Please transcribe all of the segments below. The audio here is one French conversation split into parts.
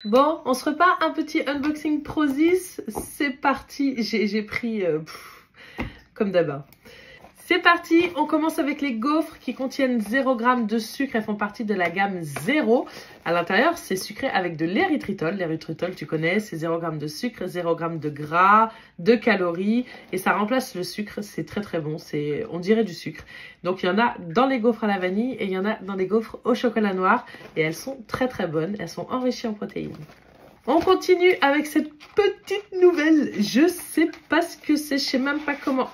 Bon, on se repart un petit unboxing Prozis. C'est parti. J'ai pris comme d'hab. C'est parti, on commence avec les gaufres qui contiennent 0 g de sucre. Elles font partie de la gamme 0. À l'intérieur, c'est sucré avec de l'érythritol. L'érythritol, tu connais, c'est 0 g de sucre, 0 g de gras, de calories. Et ça remplace le sucre. C'est très très bon. On dirait du sucre. Donc, il y en a dans les gaufres à la vanille et il y en a dans les gaufres au chocolat noir. Et elles sont très très bonnes. Elles sont enrichies en protéines. On continue avec cette petite nouvelle. Je sais pas ce que c'est. Je sais même pas comment...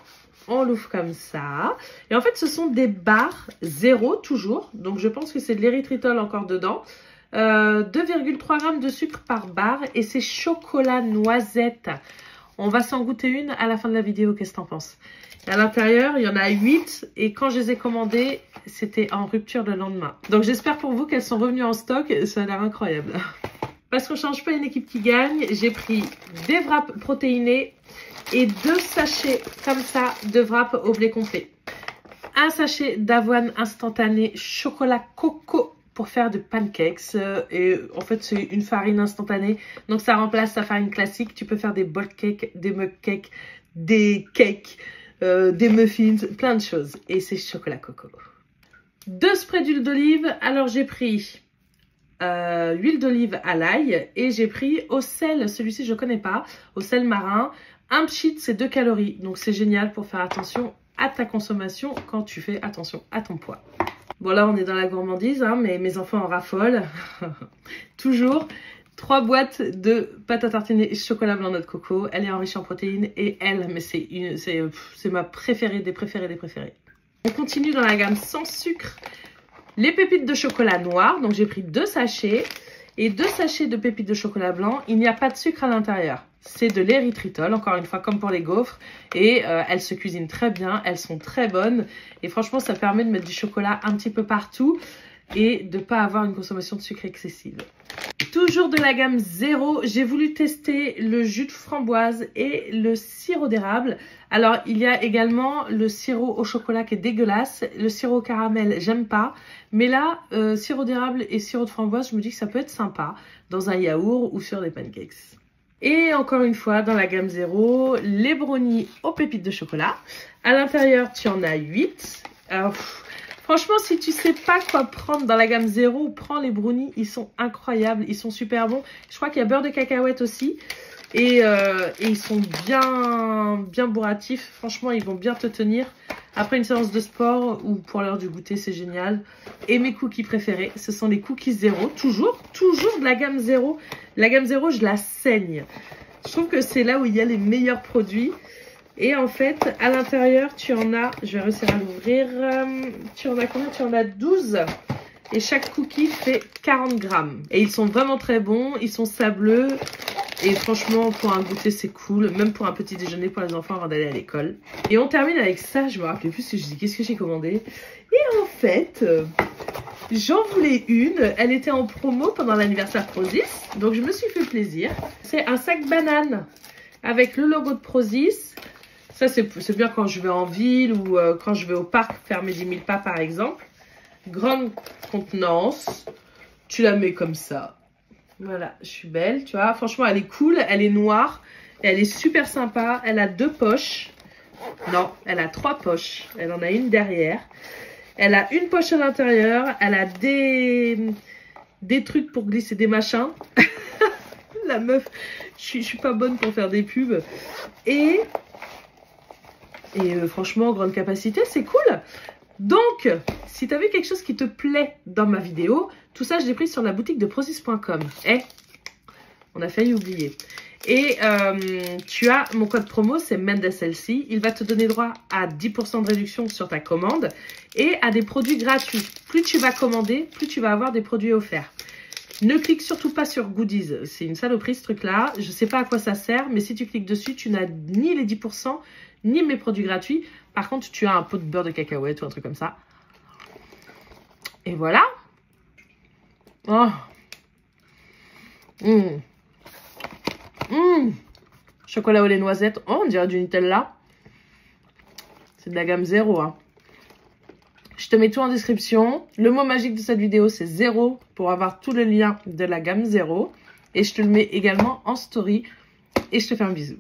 On l'ouvre comme ça. Et en fait, ce sont des barres 0 toujours. Donc, je pense que c'est de l'érythritol encore dedans. 2,3 g de sucre par barre. Et c'est chocolat noisette. On va s'en goûter une à la fin de la vidéo. Qu'est-ce que t'en penses? À l'intérieur, il y en a 8. Et quand je les ai commandées, c'était en rupture le lendemain. Donc, j'espère pour vous qu'elles sont revenues en stock. Ça a l'air incroyable. Parce qu'on ne change pas une équipe qui gagne, j'ai pris des wraps protéinés et 2 sachets comme ça de wraps au blé complet. Un sachet d'avoine instantanée chocolat coco pour faire de pancakes. Et en fait, c'est une farine instantanée. Donc, ça remplace la farine classique. Tu peux faire des bol cakes, des mug cakes, des cakes, des muffins, plein de choses. Et c'est chocolat coco. 2 sprays d'huile d'olive. Alors, j'ai pris... huile d'olive à l'ail et j'ai pris au sel, celui-ci je connais pas, au sel marin. Un pchit, c'est 2 calories, donc c'est génial pour faire attention à ta consommation quand tu fais attention à ton poids. Bon, là on est dans la gourmandise, hein, mais mes enfants en raffolent. Toujours 3 boîtes de pâte à tartiner chocolat blanc noix de coco. Elle est enrichie en protéines et elle, mais c'est ma préférée des préférées des préférées. On continue dans la gamme sans sucre. Les pépites de chocolat noir, donc j'ai pris 2 sachets et 2 sachets de pépites de chocolat blanc. Il n'y a pas de sucre à l'intérieur. C'est de l'érythritol, encore une fois, comme pour les gaufres. Et elles se cuisinent très bien, elles sont très bonnes. Et franchement, ça permet de mettre du chocolat un petit peu partout et de ne pas avoir une consommation de sucre excessive. Toujours de la gamme 0, j'ai voulu tester le jus de framboise et le sirop d'érable. Alors, il y a également le sirop au chocolat qui est dégueulasse. Le sirop au caramel, j'aime pas. Mais là, sirop d'érable et sirop de framboise, je me dis que ça peut être sympa dans un yaourt ou sur des pancakes. Et encore une fois, dans la gamme 0, les brownies aux pépites de chocolat. À l'intérieur, tu en as 8. Alors, franchement, si tu sais pas quoi prendre dans la gamme 0, prends les brownies. Ils sont incroyables, ils sont super bons. Je crois qu'il y a beurre de cacahuète aussi. Et ils sont bien bourratifs. Franchement, ils vont bien te tenir. Après une séance de sport ou pour l'heure du goûter, c'est génial. Et mes cookies préférés, ce sont les cookies 0. Toujours de la gamme 0. La gamme 0, je la saigne. Je trouve que c'est là où il y a les meilleurs produits. Et en fait, à l'intérieur, tu en as... Je vais réussir à l'ouvrir. Tu en as combien? Tu en as 12. Et chaque cookie fait 40 grammes. Et ils sont vraiment très bons. Ils sont sableux. Et franchement, pour un goûter, c'est cool. Même pour un petit déjeuner pour les enfants avant d'aller à l'école. Et on termine avec ça. Je me rappelais plus ce que je dis. Qu'est-ce que j'ai commandé? Et en fait, j'en voulais une. Elle était en promo pendant l'anniversaire Prozis. Donc, je me suis fait plaisir. C'est un sac banane avec le logo de Prozis. Ça, c'est bien quand je vais en ville ou quand je vais au parc faire mes 10 000 pas, par exemple. Grande contenance. Tu la mets comme ça. Voilà, je suis belle, tu vois. Franchement, elle est cool. Elle est noire. Elle est super sympa. Elle a 2 poches. Non, elle a 3 poches. Elle en a une derrière. Elle a une poche à l'intérieur. Elle a des trucs pour glisser des machins. La meuf, je suis pas bonne pour faire des pubs. Et franchement, grande capacité, c'est cool. Donc, si tu as vu quelque chose qui te plaît dans ma vidéo, tout ça, je l'ai pris sur la boutique de prozis.com. On a failli oublier. Et tu as mon code promo, c'est MendesLC. Il va te donner droit à 10% de réduction sur ta commande et à des produits gratuits. Plus tu vas commander, plus tu vas avoir des produits offerts. Ne clique surtout pas sur Goodies. C'est une saloperie, ce truc-là. Je ne sais pas à quoi ça sert, mais si tu cliques dessus, tu n'as ni les 10%, ni mes produits gratuits. Par contre, tu as un pot de beurre de cacahuète ou un truc comme ça. Et voilà. Oh. Chocolat au lait noisette. Oh, on dirait du Nutella. C'est de la gamme 0, hein. Je te mets tout en description. Le mot magique de cette vidéo, c'est 0 pour avoir tous les liens de la gamme 0. et je te le mets également en story. Et je te fais un bisou.